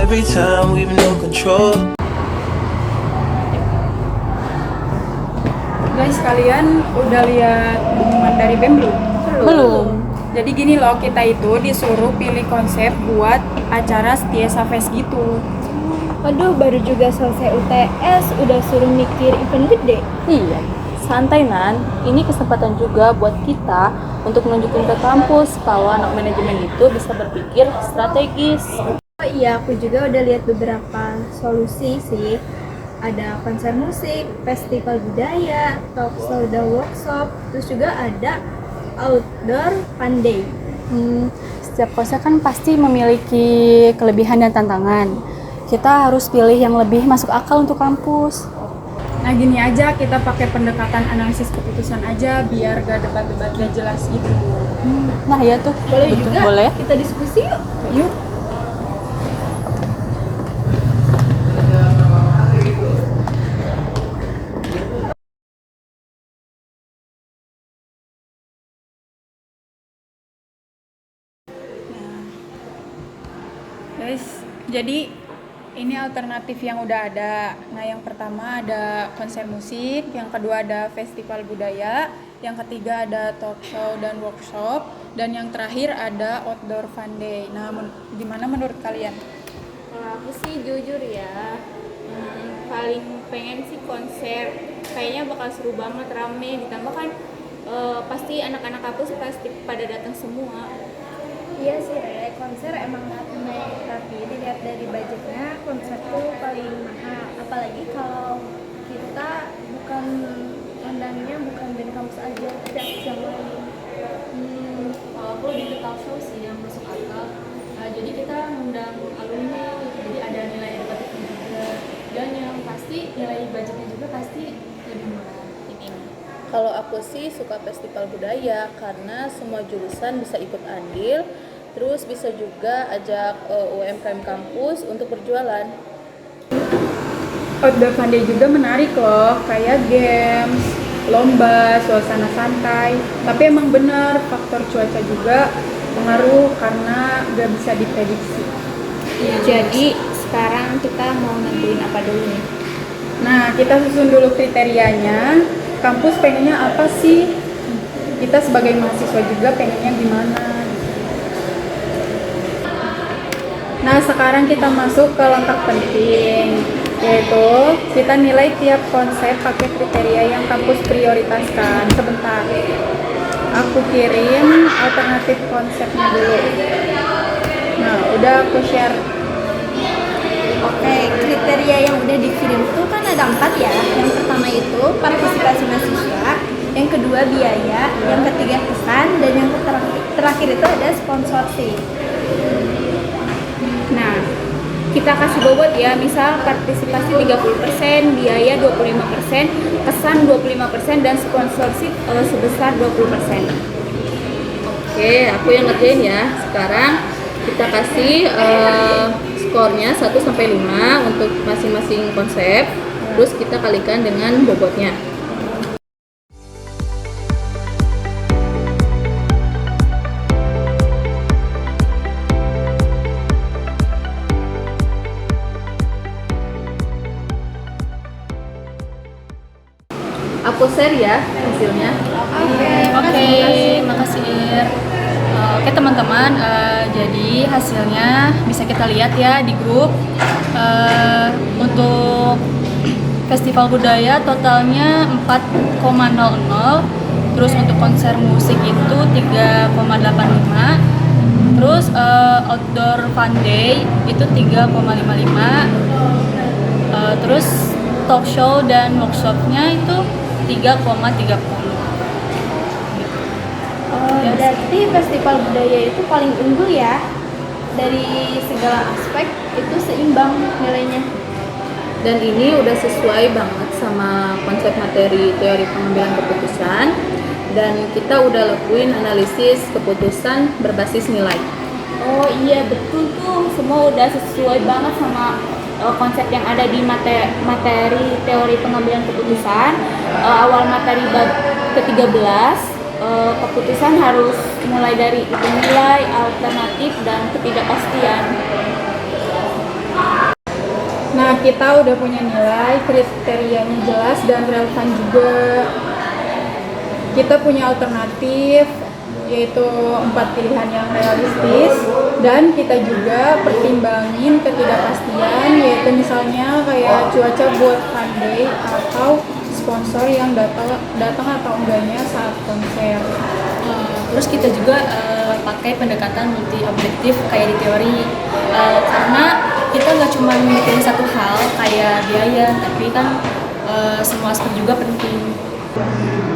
every time we've no control. Guys, kalian udah lihat pengumuman dari BEM belum? Belum. Jadi gini loh, kita itu disuruh pilih konsep buat acara Setiesa Fest gitu. Waduh, baru juga selesai UTS, udah suruh mikir event gede. Iya, santai Nan. Ini kesempatan juga buat kita untuk menunjukin ke kampus kalau anak manajemen itu bisa berpikir strategis. Oh iya, aku juga udah lihat beberapa solusi sih. Ada konser musik, festival budaya, talk show dan workshop, terus juga ada outdoor fun day. Setiap konser kan pasti memiliki kelebihan dan tantangan. Kita harus pilih yang lebih masuk akal untuk kampus. Nah gini aja, kita pakai pendekatan analisis keputusan aja biar gak debat-debat gak jelas gitu. Nah ya tuh, Boleh betul, juga boleh. kita diskusi yuk. Yuk. Guys, jadi ini alternatif yang udah ada. Nah, yang pertama ada konser musik, yang kedua ada festival budaya, yang ketiga ada talk show dan workshop, dan yang terakhir ada outdoor fun day. Nah, gimana menurut kalian? Kalau aku sih jujur ya, paling pengen sih konser. Kayaknya bakal seru banget, rame. Ditambah kan pasti anak-anak kampus pasti pada datang semua. Iya sih, Re. Konser emang rame, tapi dilihat dari budgetnya konser tuh paling mahal. Apalagi kalau kita bukan undangnya bukan band kampus aja, tapi artis yang lain. Kalau aku lebih ke talk show sih yang masuk akal. Jadi kita ngundang alumni, jadi ada nilai edukatifnya juga. Dan yang pasti nilai budgetnya juga pasti lebih murah. Ini. Kalau aku sih suka festival budaya karena semua jurusan bisa ikut andil, terus bisa juga ajak UMKM kampus untuk berjualan. Outdoor fun day juga menarik loh, kayak games, lomba, suasana santai. Tapi emang bener, faktor cuaca juga pengaruh karena gak bisa diprediksi. Jadi sekarang kita mau nentuin apa dulu nih? Nah, kita susun dulu kriterianya. Kampus pengennya apa sih? Kita sebagai mahasiswa juga pengennya gimana? Nah, sekarang kita masuk ke langkah penting, yaitu kita nilai tiap konsep pakai kriteria yang kampus prioritaskan. Sebentar, aku kirim alternatif konsepnya dulu. Nah, udah aku share. Oke, kriteria yang udah dikirim itu kan ada 4 ya. Yang pertama itu partisipasi mahasiswa, yang kedua biaya, yang ketiga kesan, dan yang terakhir itu ada sponsorship. Nah, kita kasih bobot ya, misal partisipasi 30%, biaya 25%, kesan 25%, dan sponsorship sebesar 20%. Oke, aku yang ngerjain ya. Sekarang kita kasih skornya 1-5 untuk masing-masing konsep. Terus kita kalikan dengan bobotnya. Aku share ya hasilnya. Oke, makasih Ir. Oke teman-teman, jadi hasilnya bisa kita lihat ya di grup. Untuk festival budaya totalnya 4,00, terus untuk konser musik itu 3,85, terus outdoor fun day itu 3,55, terus talk show dan workshopnya itu 3,30. Berarti festival budaya itu paling unggul ya, dari segala aspek itu seimbang nilainya. Dan ini udah sesuai banget sama konsep materi teori pengambilan keputusan, dan kita udah lakuin analisis keputusan berbasis nilai. Oh iya betul tuh, semua udah sesuai banget sama konsep yang ada di materi teori pengambilan keputusan. Awal materi bab ke-13, keputusan harus mulai dari nilai, alternatif, dan ketidakpastian. Nah, kita udah punya nilai, kriterianya jelas dan relevan juga. Kita punya alternatif, yaitu 4 pilihan yang realistis, dan kita juga pertimbangin ketidakpastian, yaitu misalnya kayak cuaca buat fun day atau sponsor yang datang atau enggaknya saat konser. Terus kita juga pakai pendekatan multi objektif kayak di teori, karena kita nggak cuma mikirin satu hal kayak biaya, tapi kan semua aspek juga penting.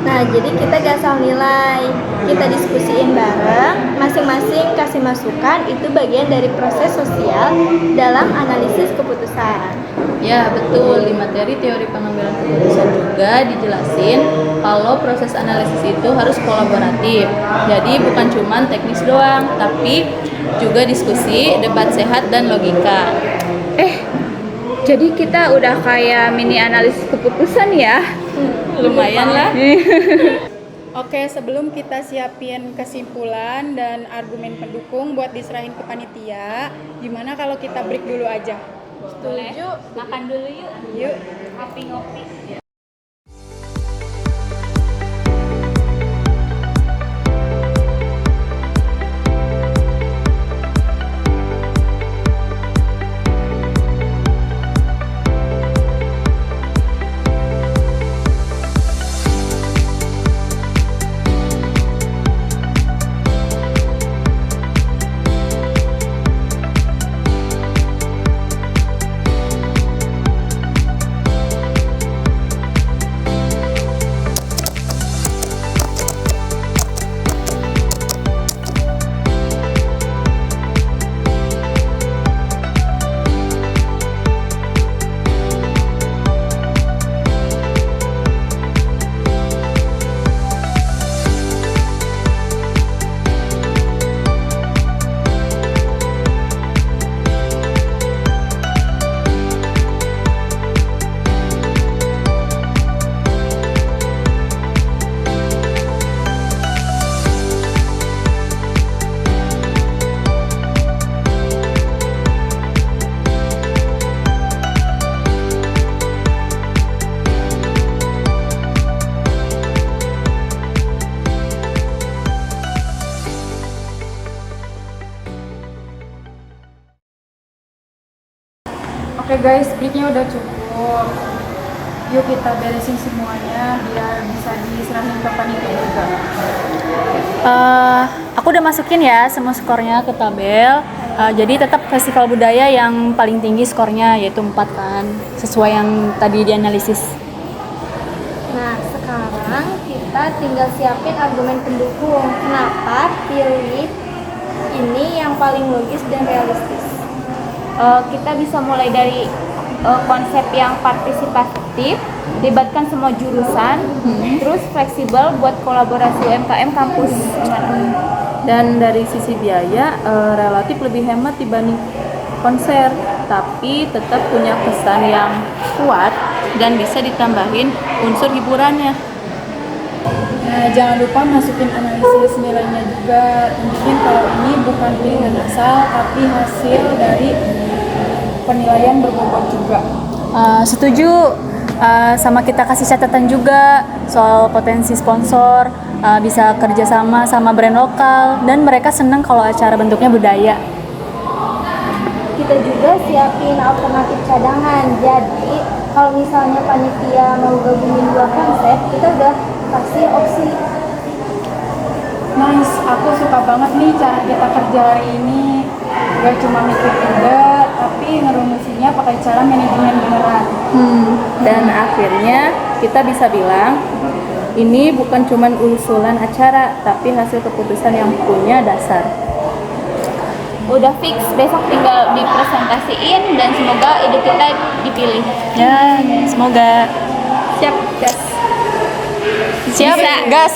Nah, jadi kita gak asal nilai, kita diskusiin bareng, masing-masing kasih masukan, itu bagian dari proses sosial dalam analisis keputusan. Ya betul, di materi teori pengambilan keputusan juga dijelasin kalau proses analisis itu harus kolaboratif. Jadi bukan cuma teknis doang, tapi juga diskusi, debat sehat, dan logika. Jadi kita udah kayak mini analisis keputusan ya. Lumayan lah. Oke, sebelum kita siapin kesimpulan dan argumen pendukung buat diserahin ke panitia, gimana kalau kita break dulu aja? Setuju. Makan dulu yuk. Yuk. Ngopi-ngopi. Oke guys, breaknya udah cukup. Yuk kita beresin semuanya biar bisa diserahin ke panitia juga. Aku udah masukin ya semua skornya ke tabel. Jadi tetap festival budaya yang paling tinggi skornya, yaitu 4 kan, sesuai yang tadi dianalisis. Nah, sekarang kita tinggal siapin argumen pendukung. Kenapa pilih ini yang paling logis dan realistis? Kita bisa mulai dari konsep yang partisipatif, libatkan semua jurusan, terus fleksibel buat kolaborasi UMKM kampus. Dan dari sisi biaya relatif lebih hemat dibanding konser, tapi tetap punya kesan yang kuat dan bisa ditambahin unsur hiburannya. Nah, jangan lupa masukin analisis nilainya juga. Tunjukin kalau ini bukan pilihan asal, tapi hasil dari penilaian berbobot juga. Setuju, sama kita kasih catatan juga soal potensi sponsor, bisa kerjasama sama brand lokal, dan mereka senang kalau acara bentuknya budaya. Kita juga siapin alternatif cadangan. Jadi, kalau misalnya panitia mau gabungin 2 konsep, kita udah kasih opsi. Nice, aku suka banget nih cara kita kerja hari ini. Gak cuma mikir ide, tapi ngerumusinnya pakai cara manajemen beneran. Dan akhirnya kita bisa bilang ini bukan cuma usulan acara, tapi hasil keputusan yang punya dasar. Udah fix, besok tinggal dipresentasiin dan semoga ide kita dipilih. Ya, semoga. Siap, gas. Siap, gas.